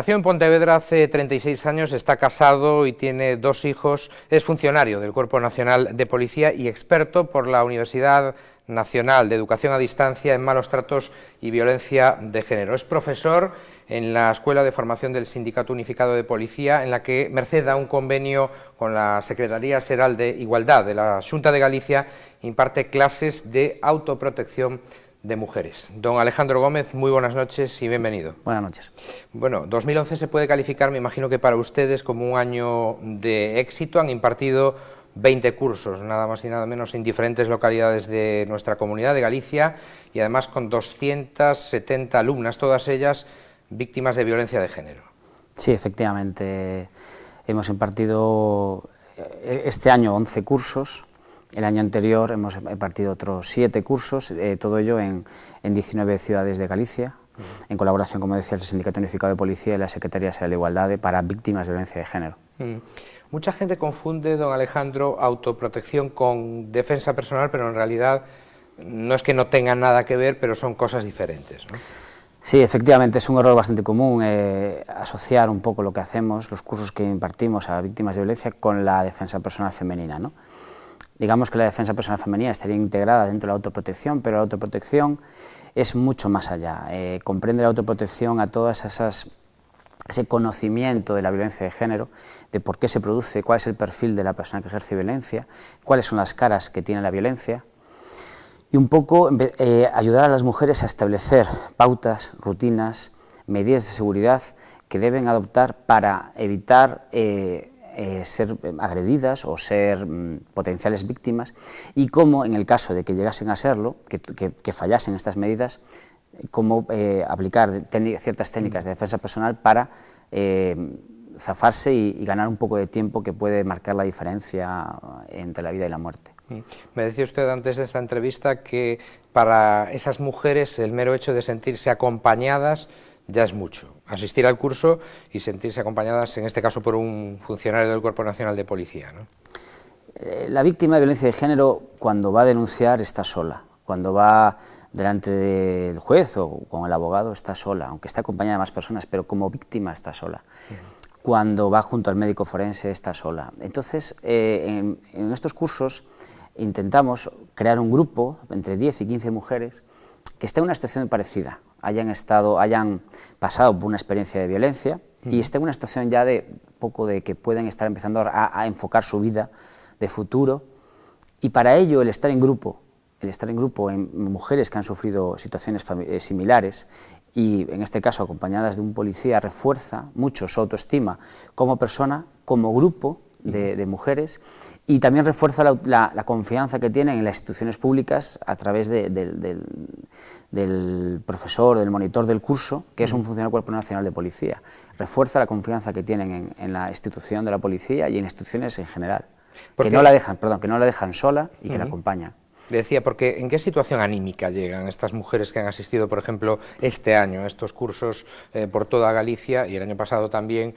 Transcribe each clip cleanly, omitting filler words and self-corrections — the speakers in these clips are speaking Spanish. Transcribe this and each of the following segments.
Nació en Pontevedra hace 36 años, está casado y tiene 2 hijos, es funcionario del Cuerpo Nacional de Policía y experto por la Universidad Nacional de Educación a Distancia en Malos Tratos y Violencia de Género. Es profesor en la Escuela de Formación del Sindicato Unificado de Policía, en la que, merced a un convenio con la Secretaría Xeral de Igualdad de la Xunta de Galicia, imparte clases de autoprotección de mujeres. Don Alejandro Gómez, muy buenas noches y bienvenido. Buenas noches. Bueno, 2011 se puede calificar, me imagino que para ustedes, como un año de éxito. Han impartido 20 cursos, nada más y nada menos, en diferentes localidades de nuestra comunidad de Galicia y además con 270 alumnas, todas ellas víctimas de violencia de género. Sí, efectivamente, hemos impartido este año 11 cursos. El año anterior hemos impartido otros 7 cursos, todo ello en 19 ciudades de Galicia, en colaboración, como decía, el Sindicato Unificado de Policía y la Secretaría Xeral de Igualdad para víctimas de violencia de género. Mucha gente confunde, don Alejandro, autoprotección con defensa personal, pero en realidad no es que no tengan nada que ver, pero son cosas diferentes, ¿no? Sí, efectivamente, es un error bastante común asociar un poco lo que hacemos, los cursos que impartimos a víctimas de violencia, con la defensa personal femenina, ¿no? Digamos que la defensa personal femenina estaría integrada dentro de la autoprotección, pero la autoprotección es mucho más allá. Comprende la autoprotección a todas ese conocimiento de la violencia de género, de por qué se produce, cuál es el perfil de la persona que ejerce violencia, cuáles son las caras que tiene la violencia, y un poco ayudar a las mujeres a establecer pautas, rutinas, medidas de seguridad que deben adoptar para evitar ser agredidas o ser potenciales víctimas, y cómo, en el caso de que llegasen a serlo, que fallasen estas medidas, cómo aplicar ciertas técnicas de defensa personal para zafarse y ganar un poco de tiempo que puede marcar la diferencia entre la vida y la muerte. Me decía usted antes de esta entrevista que para esas mujeres el mero hecho de sentirse acompañadas ya es mucho. Asistir al curso y sentirse acompañadas, en este caso, por un funcionario del Cuerpo Nacional de Policía, ¿no? La víctima de violencia de género, cuando va a denunciar, está sola. Cuando va delante del juez o con el abogado, está sola, aunque está acompañada de más personas, pero como víctima está sola. Cuando va junto al médico forense, está sola. Entonces, en estos cursos intentamos crear un grupo entre 10 y 15 mujeres que estén en una situación parecida, hayan pasado por una experiencia de violencia y estén en una situación ya de que pueden estar empezando a enfocar su vida de futuro, y para ello el estar en grupo en mujeres que han sufrido situaciones similares, y en este caso acompañadas de un policía, refuerza mucho su autoestima como persona, como grupo de mujeres, y también refuerza la confianza que tienen en las instituciones públicas a través del profesor, del monitor del curso, que es un funcionario del Cuerpo Nacional de Policía. Refuerza la confianza que tienen en la institución de la policía y en instituciones en general, que no la dejan sola y que la acompañan. Decía, porque ¿en qué situación anímica llegan estas mujeres que han asistido, por ejemplo, este año a estos cursos por toda Galicia y el año pasado también?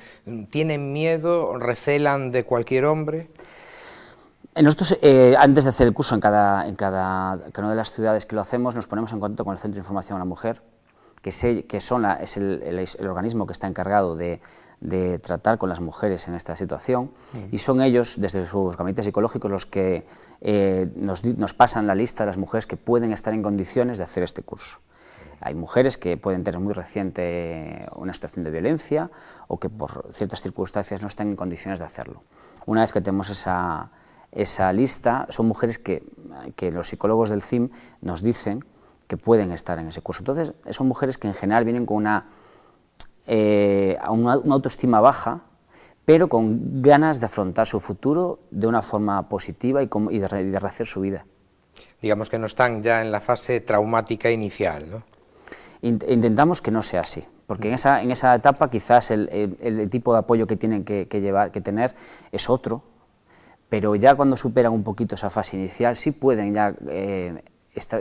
¿Tienen miedo, recelan de cualquier hombre? Nosotros, antes de hacer el curso en cada una de las ciudades que lo hacemos, nos ponemos en contacto con el Centro de Información a la Mujer, que es el organismo que está encargado de tratar con las mujeres en esta situación, y son ellos, desde sus gabinetes psicológicos, los que nos pasan la lista de las mujeres que pueden estar en condiciones de hacer este curso. Hay mujeres que pueden tener muy reciente una situación de violencia o que por ciertas circunstancias no estén en condiciones de hacerlo. Una vez que tenemos esa lista, son mujeres que los psicólogos del CIM nos dicen que pueden estar en ese curso. Entonces, son mujeres que en general vienen con una autoestima baja, pero con ganas de afrontar su futuro de una forma positiva y de rehacer su vida. Digamos que no están ya en la fase traumática inicial, ¿no? Intentamos que no sea así, porque en esa etapa quizás el tipo de apoyo que tienen que tener es otro, pero ya cuando superan un poquito esa fase inicial sí pueden ya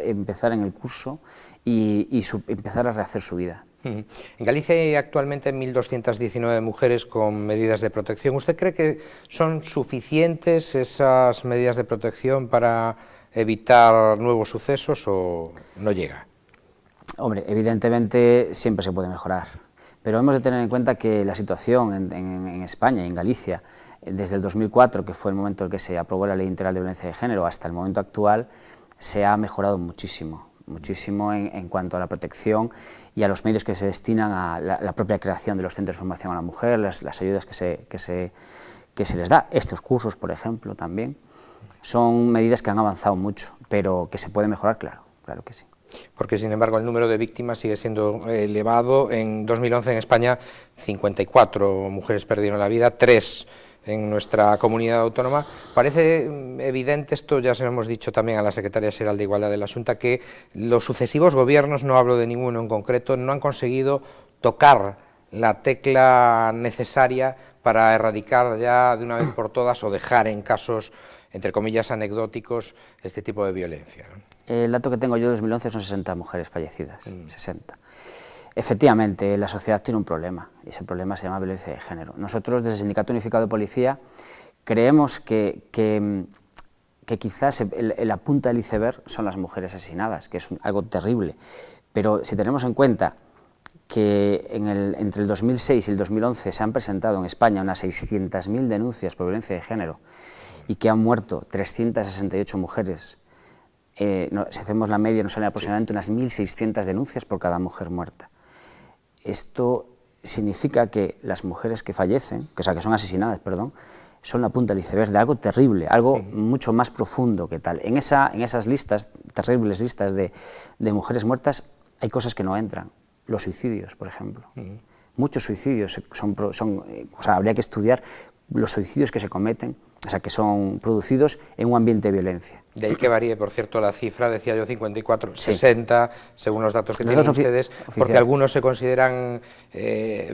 empezar en el curso y empezar a rehacer su vida. En Galicia hay actualmente 1.219 mujeres con medidas de protección. ¿Usted cree que son suficientes esas medidas de protección para evitar nuevos sucesos o no llega? Hombre, evidentemente siempre se puede mejorar, pero hemos de tener en cuenta que la situación en España y en Galicia, desde el 2004, que fue el momento en que se aprobó la Ley Integral de Violencia de Género, hasta el momento actual, se ha mejorado muchísimo en cuanto a la protección y a los medios que se destinan a la propia creación de los centros de formación a la mujer, las ayudas que se les da. Estos cursos, por ejemplo, también, son medidas que han avanzado mucho, pero que se puede mejorar, claro que sí. Porque, sin embargo, el número de víctimas sigue siendo elevado. En 2011 en España 54 mujeres perdieron la vida, 3 en nuestra comunidad autónoma. Parece evidente, esto ya se lo hemos dicho también a la Secretaria Xeral de Igualdad de la Xunta, que los sucesivos gobiernos, no hablo de ninguno en concreto, no han conseguido tocar la tecla necesaria para erradicar ya de una vez por todas o dejar en casos, entre comillas, anecdóticos, este tipo de violencia, ¿no? El dato que tengo yo de 2011 son 60 mujeres fallecidas, 60. Efectivamente, la sociedad tiene un problema, y ese problema se llama violencia de género. Nosotros, desde el Sindicato Unificado de Policía, creemos que quizás la punta del iceberg son las mujeres asesinadas, que es algo terrible, pero si tenemos en cuenta que entre el 2006 y el 2011 se han presentado en España unas 600.000 denuncias por violencia de género y que han muerto 368 mujeres, si hacemos la media nos salen aproximadamente unas 1.600 denuncias por cada mujer muerta. Esto significa que las mujeres que fallecen, que son asesinadas, perdón, son la punta del iceberg de algo terrible, algo mucho más profundo que tal. En esas listas, terribles listas de mujeres muertas, hay cosas que no entran. Los suicidios, por ejemplo. Muchos suicidios habría que estudiar los suicidios que se cometen, que son producidos en un ambiente de violencia. De ahí que varíe, por cierto, la cifra, decía yo 54, 60, según los datos que tienen ustedes, porque algunos se consideran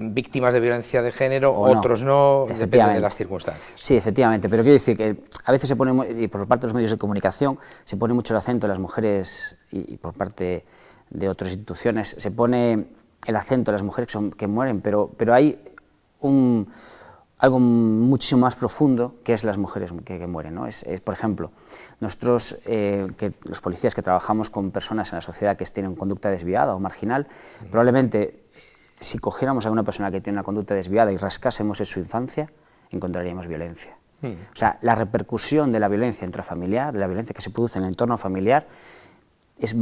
víctimas de violencia de género, otros no, depende de las circunstancias. Sí, efectivamente, pero quiero decir que a veces se pone, y por parte de los medios de comunicación, se pone mucho el acento en las mujeres, y por parte de otras instituciones, se pone el acento en las mujeres que mueren, pero hay algo muchísimo más profundo que es las mujeres que mueren, ¿no? Por ejemplo, nosotros, los policías que trabajamos con personas en la sociedad que tienen conducta desviada o marginal, probablemente si cogiéramos a una persona que tiene una conducta desviada y rascásemos en su infancia, encontraríamos violencia. O sea, la repercusión de la violencia intrafamiliar, de la violencia que se produce en el entorno familiar,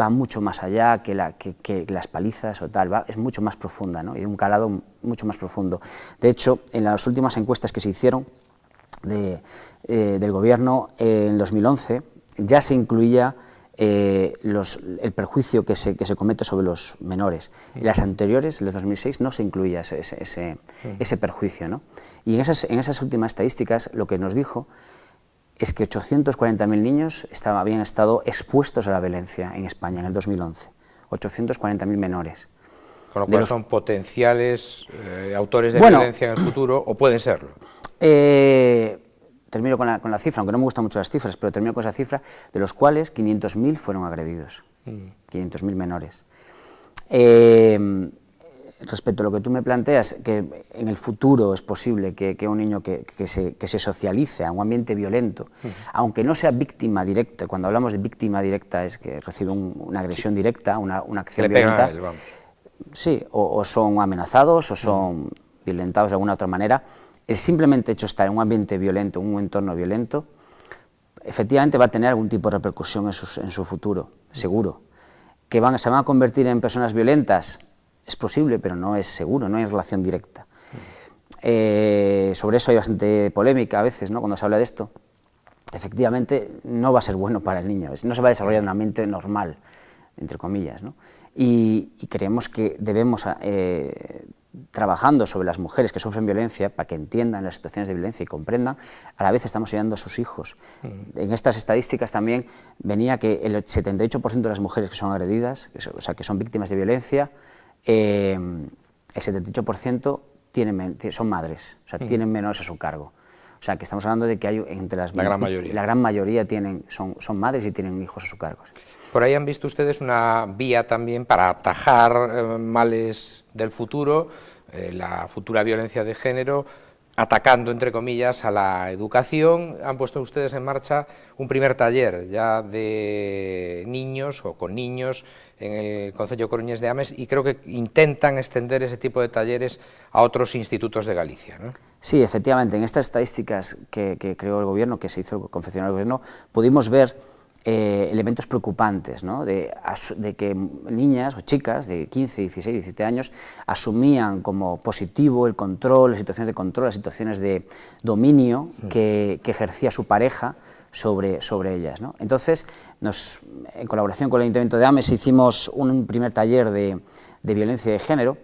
va mucho más allá que las palizas o tal, es mucho más profunda, ¿no? Y de un calado mucho más profundo. De hecho, en las últimas encuestas que se hicieron del gobierno en 2011, ya se incluía el perjuicio que se comete sobre los menores. En las anteriores, en el 2006, no se incluía ese perjuicio, ¿no? Y en esas últimas estadísticas lo que nos dijo es que 840.000 niños habían estado expuestos a la violencia en España en el 2011, 840.000 menores. Con lo cual son potenciales autores de violencia en el futuro, o pueden serlo. Termino con la cifra, aunque no me gustan mucho las cifras, pero termino con esa cifra, de los cuales 500.000 fueron agredidos, 500.000 menores. Respecto a lo que tú me planteas, que en el futuro es posible que un niño que se socialice a un ambiente violento, aunque no sea víctima directa, cuando hablamos de víctima directa es que recibe una agresión directa, una acción violenta, sí, o son amenazados o son violentados de alguna otra manera, el simplemente hecho de estar en un ambiente violento, en un entorno violento, efectivamente va a tener algún tipo de repercusión en su futuro, seguro. ¿Que se van a convertir en personas violentas? Es posible, pero no es seguro, no hay relación directa. Sobre eso hay bastante polémica a veces, ¿no? Cuando se habla de esto. Efectivamente, no va a ser bueno para el niño, no se va a desarrollar en un ambiente normal, entre comillas, ¿no? Y creemos que debemos, trabajando sobre las mujeres que sufren violencia, para que entiendan las situaciones de violencia y comprendan, a la vez estamos ayudando a sus hijos. En estas estadísticas también venía que el 78% de las mujeres que son agredidas, que son víctimas de violencia, el 78% son madres, tienen menores a su cargo. O sea, que estamos hablando de que hay entre la gran mayoría son madres y tienen hijos a su cargo. Por ahí han visto ustedes una vía también para atajar males del futuro, la futura violencia de género, atacando, entre comillas, a la educación. Han puesto ustedes en marcha un primer taller ya de niños o con niños en el Concello Coruñés de Ames, y creo que intentan extender ese tipo de talleres a otros institutos de Galicia, ¿no? Sí, efectivamente, en estas estadísticas que creó el Gobierno, que se hizo el confeccionar el Gobierno, pudimos ver elementos preocupantes, ¿no? de que niñas o chicas de 15, 16, 17 años asumían como positivo el control, las situaciones de control, las situaciones de dominio que ejercía su pareja sobre ellas, ¿no? Entonces, en colaboración con el Ayuntamiento de Ames, hicimos un primer taller de violencia de género,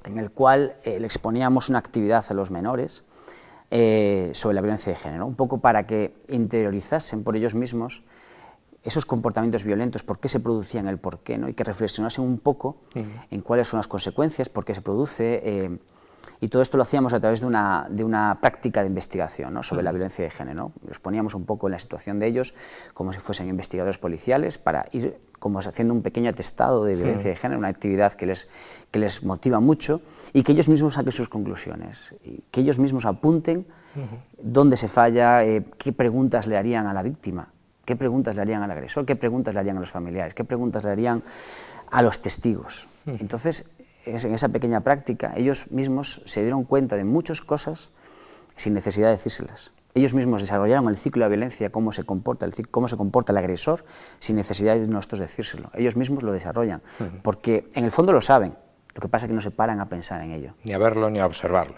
en el cual le exponíamos una actividad a los menores sobre la violencia de género, un poco para que interiorizasen por ellos mismos esos comportamientos violentos, por qué se producían, el por qué, ¿no? Y que reflexionasen un poco en cuáles son las consecuencias, por qué se produce, y todo esto lo hacíamos a través de una práctica de investigación, ¿no? Sobre la violencia de género, ¿no? Los poníamos un poco en la situación de ellos, como si fuesen investigadores policiales, para ir como haciendo un pequeño atestado de violencia de género, una actividad que les motiva mucho, y que ellos mismos saquen sus conclusiones, y que ellos mismos apunten dónde se falla, qué preguntas le harían a la víctima, qué preguntas le harían al agresor, qué preguntas le harían a los familiares, qué preguntas le harían a los testigos. Entonces, en esa pequeña práctica, ellos mismos se dieron cuenta de muchas cosas sin necesidad de decírselas. Ellos mismos desarrollaron el ciclo de la violencia, cómo se comporta el agresor, sin necesidad de nosotros decírselo. Ellos mismos lo desarrollan, porque en el fondo lo saben. Lo que pasa es que no se paran a pensar en ello. Ni a verlo ni a observarlo.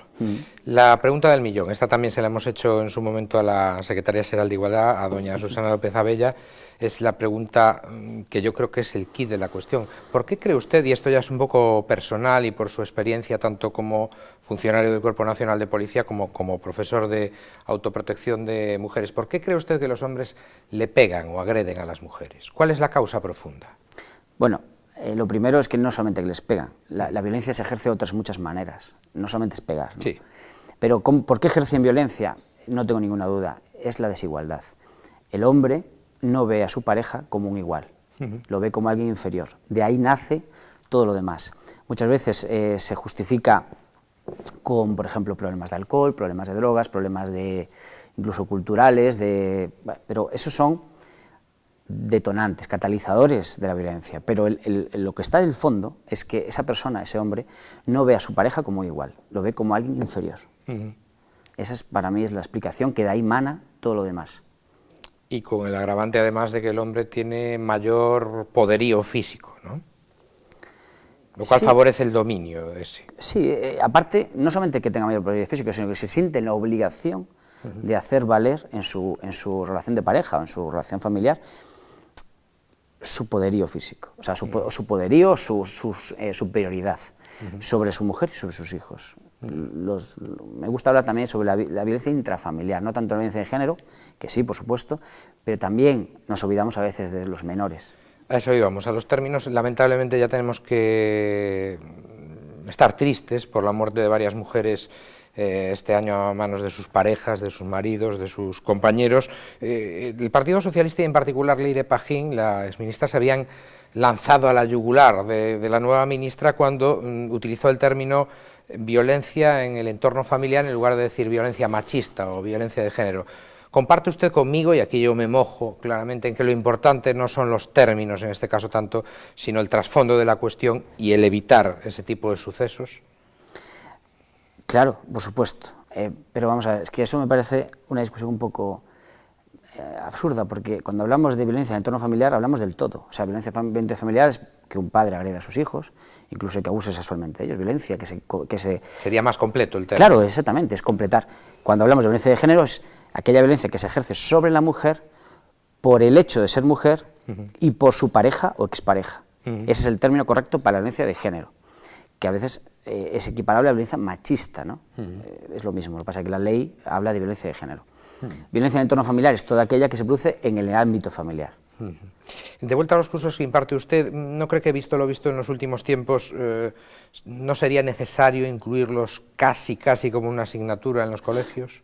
La pregunta del millón, esta también se la hemos hecho en su momento a la Secretaria Xeral de Igualdad, a doña Susana López Abella, es la pregunta que yo creo que es el quid de la cuestión. ¿Por qué cree usted, y esto ya es un poco personal y por su experiencia tanto como funcionario del Cuerpo Nacional de Policía como profesor de autoprotección de mujeres, ¿por qué cree usted que los hombres le pegan o agreden a las mujeres? ¿Cuál es la causa profunda? Bueno, lo primero es que no solamente que les pegan, la violencia se ejerce de otras muchas maneras, no solamente es pegar, ¿no? Sí. Pero ¿por qué ejercen violencia? No tengo ninguna duda, es la desigualdad. El hombre no ve a su pareja como un igual, lo ve como alguien inferior, de ahí nace todo lo demás. Muchas veces se justifica con, por ejemplo, problemas de alcohol, problemas de drogas, problemas incluso culturales, pero esos son detonantes, catalizadores de la violencia, pero lo que está en el fondo es que esa persona, ese hombre, no ve a su pareja como igual, lo ve como alguien inferior. Esa para mí es la explicación, que de ahí mana todo lo demás. Y con el agravante además de que el hombre tiene mayor poderío físico, ¿no? Lo cual favorece el dominio ese. Sí, aparte, no solamente que tenga mayor poderío físico, sino que se siente en la obligación de hacer valer en su relación de pareja o en su relación familiar su poderío físico, o sea, su poderío, su superioridad sobre su mujer y sobre sus hijos. Me gusta hablar también sobre la violencia intrafamiliar, no tanto la violencia de género, que sí, por supuesto, pero también nos olvidamos a veces de los menores. A eso íbamos, a los términos. Lamentablemente ya tenemos que estar tristes por la muerte de varias mujeres este año a manos de sus parejas, de sus maridos, de sus compañeros. El Partido Socialista y en particular Leire Pagín, la exministra, se habían lanzado a la yugular de la nueva ministra cuando utilizó el término violencia en el entorno familiar en lugar de decir violencia machista o violencia de género. ¿Comparte usted conmigo, y aquí yo me mojo claramente, en que lo importante no son los términos en este caso tanto, sino el trasfondo de la cuestión y el evitar ese tipo de sucesos? Claro, por supuesto, pero vamos a ver, es que eso me parece una discusión un poco absurda, porque cuando hablamos de violencia en el entorno familiar hablamos del todo. O sea, violencia familiar es que un padre agreda a sus hijos, incluso que abuse sexualmente de ellos, violencia que se... Sería más completo el tema. Claro, exactamente, es completar. Cuando hablamos de violencia de género es aquella violencia que se ejerce sobre la mujer por el hecho de ser mujer y por su pareja o expareja. Ese es el término correcto para la violencia de género, que a veces es equiparable a violencia machista, ¿no? Es lo mismo, lo que pasa es que la ley habla de violencia de género. Violencia en el entorno familiar es toda aquella que se produce en el ámbito familiar. De vuelta a los cursos que imparte usted, ¿no cree que, visto lo visto en los últimos tiempos, no sería necesario incluirlos casi como una asignatura en los colegios?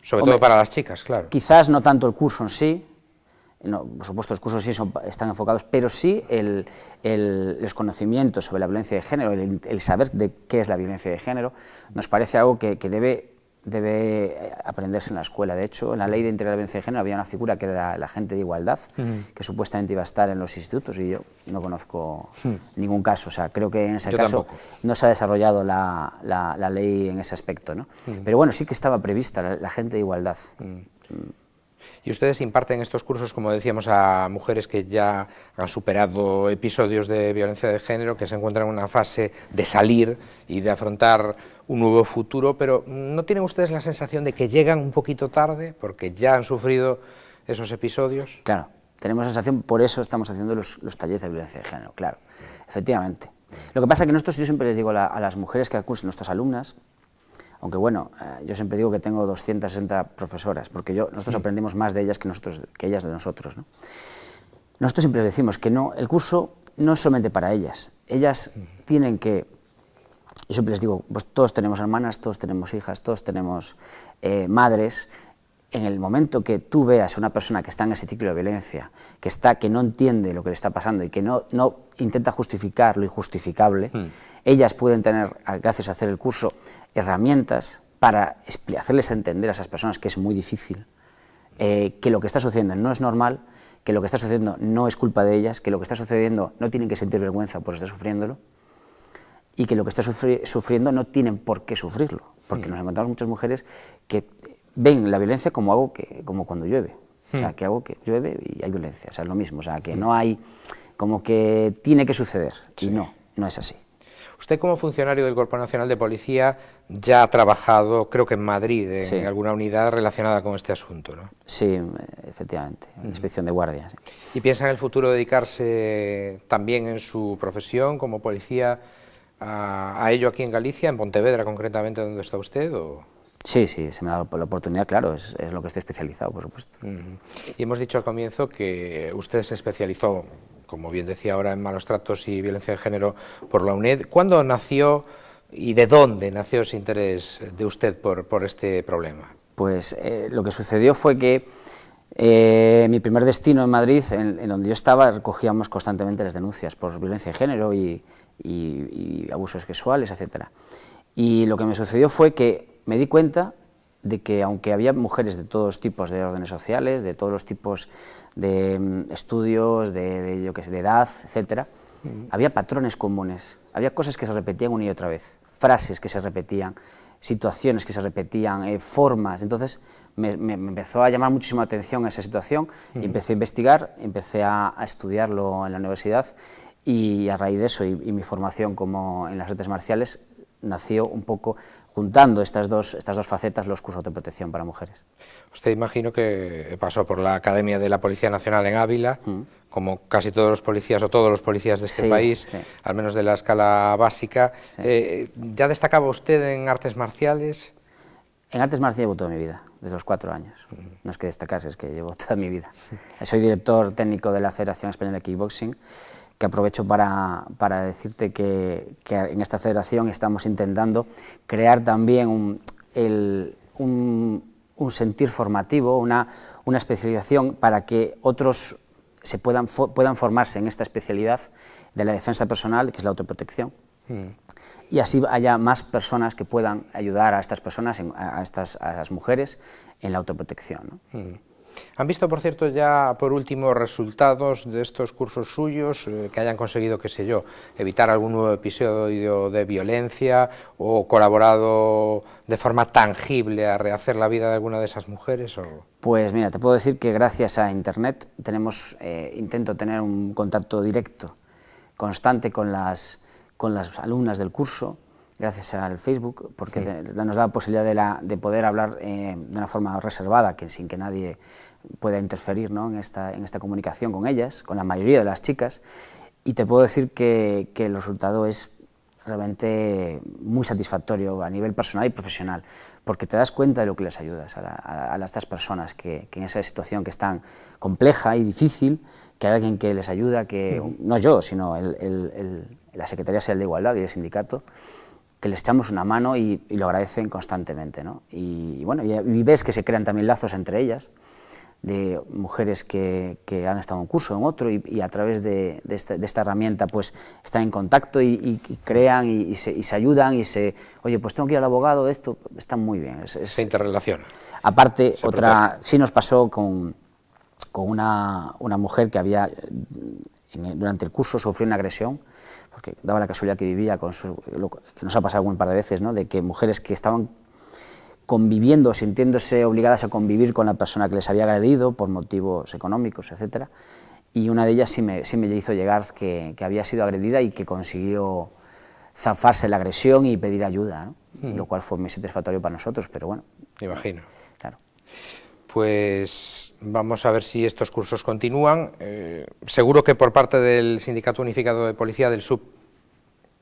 Sobre todo para las chicas, claro. Quizás no tanto el curso en sí, No, por supuesto, los cursos sí están enfocados, pero sí los conocimientos sobre la violencia de género, el saber de qué es la violencia de género, nos parece algo que debe aprenderse en la escuela. De hecho, en la Ley de Integral de la Violencia de Género había una figura que era el agente de igualdad, que supuestamente iba a estar en los institutos, y yo no conozco ningún caso. O sea, creo que en ese caso no se ha desarrollado la ley en ese aspecto, ¿no? Pero bueno, sí que estaba prevista la agente de igualdad. Y ustedes imparten estos cursos, como decíamos, a mujeres que ya han superado episodios de violencia de género, que se encuentran en una fase de salir y de afrontar un nuevo futuro, pero ¿no tienen ustedes la sensación de que llegan un poquito tarde, porque ya han sufrido esos episodios? Claro, tenemos esa sensación, por eso estamos haciendo los talleres de violencia de género, claro, efectivamente. Lo que pasa es que nosotros, yo siempre les digo a las mujeres que acusan, nuestras alumnas, aunque bueno, yo siempre digo que tengo 260 profesoras, porque nosotros aprendemos más de ellas que ellas de nosotros, ¿no? Nosotros siempre les decimos que no, el curso no es solamente para ellas tienen que, yo siempre les digo, pues todos tenemos hermanas, todos tenemos hijas, todos tenemos madres. En el momento que tú veas a una persona que está en ese ciclo de violencia, que no entiende lo que le está pasando y que no intenta justificar lo injustificable, ellas pueden tener, gracias a hacer el curso, herramientas para hacerles entender a esas personas que es muy difícil, que lo que está sucediendo no es normal, que lo que está sucediendo no es culpa de ellas, que lo que está sucediendo no tienen que sentir vergüenza por estar sufriéndolo, y que lo que está sufriendo no tienen por qué sufrirlo, porque nos encontramos muchas mujeres que ven la violencia como algo como cuando llueve, o sea, que algo que llueve y hay violencia, o sea, es lo mismo, o sea, que no hay, como que tiene que suceder, y no es así. Usted, como funcionario del Cuerpo Nacional de Policía, ya ha trabajado, creo que en Madrid, en alguna unidad relacionada con este asunto, ¿no? Sí, efectivamente, inspección de guardia. Sí. ¿Y piensa en el futuro dedicarse también en su profesión como policía a ello aquí en Galicia, en Pontevedra concretamente, donde está usted? ¿O? Sí, se me ha dado la oportunidad, claro, es lo que estoy especializado, por supuesto. Y hemos dicho al comienzo que usted se especializó, como bien decía ahora, en malos tratos y violencia de género por la UNED. ¿Cuándo nació y de dónde nació ese interés de usted por este problema? Pues lo que sucedió fue que mi primer destino en Madrid, en donde yo estaba, recogíamos constantemente las denuncias por violencia de género y abusos sexuales, etc. Y lo que me sucedió fue que me di cuenta de que, aunque había mujeres de todos los tipos de órdenes sociales, de todos los tipos de estudios, de edad, etc., había patrones comunes, había cosas que se repetían una y otra vez, frases que se repetían, situaciones que se repetían, formas. Entonces me empezó a llamar muchísimo la atención esa situación y empecé a investigar, empecé a estudiarlo en la universidad, y a raíz de eso y mi formación como en las artes marciales, nació un poco juntando estas dos facetas, los cursos de protección para mujeres. Usted, imagino que pasó por la Academia de la Policía Nacional en Ávila, como casi todos los policías o todos los policías de este país, al menos de la escala básica. ¿Ya destacaba usted en artes marciales? En artes marciales llevo toda mi vida, desde los 4 años. No es que destacase, es que llevo toda mi vida. Soy director técnico de la Federación Española de Kickboxing, que aprovecho para decirte que en esta federación estamos intentando crear también un sentir formativo, una especialización para que otros puedan formarse en esta especialidad de la defensa personal, que es la autoprotección. Y así haya más personas que puedan ayudar a estas personas, a las mujeres, en la autoprotección, ¿no? ¿Han visto, por cierto, ya por último resultados de estos cursos suyos que hayan conseguido, qué sé yo, evitar algún nuevo episodio de violencia o colaborado de forma tangible a rehacer la vida de alguna de esas mujeres? ¿O? Pues mira, te puedo decir que gracias a Internet intento tener un contacto directo, constante con las alumnas del curso, gracias al Facebook, porque nos da la posibilidad de poder hablar de una forma reservada, sin que nadie pueda interferir, ¿no?, en esta comunicación con ellas, con la mayoría de las chicas, y te puedo decir que el resultado es realmente muy satisfactorio a nivel personal y profesional, porque te das cuenta de lo que les ayudas a estas personas que en esa situación que es tan compleja y difícil, que hay alguien que les ayuda, no yo, sino la Secretaría Social de Igualdad y el sindicato, que les echamos una mano y lo agradecen constantemente, ¿no? Y bueno, y ves que se crean también lazos entre ellas, de mujeres que han estado en un curso, en otro, y a través de esta herramienta pues están en contacto y crean y se ayudan oye, pues tengo que ir al abogado, esto está muy bien. Se interrelaciona. Aparte, sí nos pasó con una mujer que había, durante el curso sufrió una agresión, porque daba la casualidad que vivía con que nos ha pasado un par de veces, ¿no?, de que mujeres que estaban conviviendo, sintiéndose obligadas a convivir con la persona que les había agredido por motivos económicos, etcétera, y una de ellas sí me hizo llegar que había sido agredida y que consiguió zafarse la agresión y pedir ayuda, ¿no? Lo cual fue muy satisfactorio para nosotros, pero bueno. Me imagino. Claro. Pues vamos a ver si estos cursos continúan. Seguro que por parte del Sindicato Unificado de Policía del SUB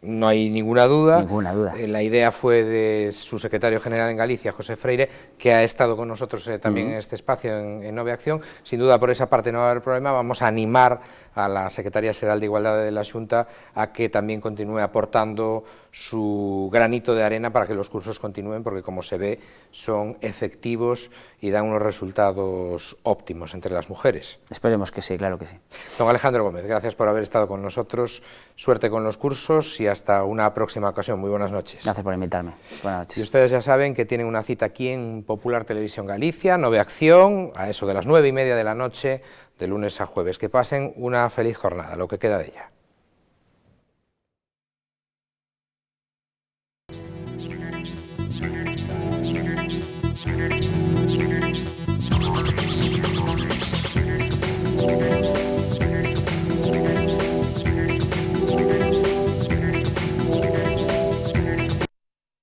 no hay ninguna duda. Ninguna duda. La idea fue de su secretario general en Galicia, José Freire, que ha estado con nosotros también en este espacio en Nove Acción. Sin duda, por esa parte no va a haber problema. Vamos a animar a la Secretaría Xeral de Igualdade de la Xunta a que también continúe aportando su granito de arena para que los cursos continúen, porque como se ve son efectivos y dan unos resultados óptimos entre las mujeres. Esperemos que sí, claro que sí. Don Alejandro Gómez, gracias por haber estado con nosotros, suerte con los cursos y hasta una próxima ocasión. Muy buenas noches. Gracias por invitarme. Buenas noches. Y ustedes ya saben que tienen una cita aquí en Popular Televisión Galicia, Nove Acción, a eso de las 9:30 de la noche, de lunes a jueves. Que pasen una feliz jornada, lo que queda de ella.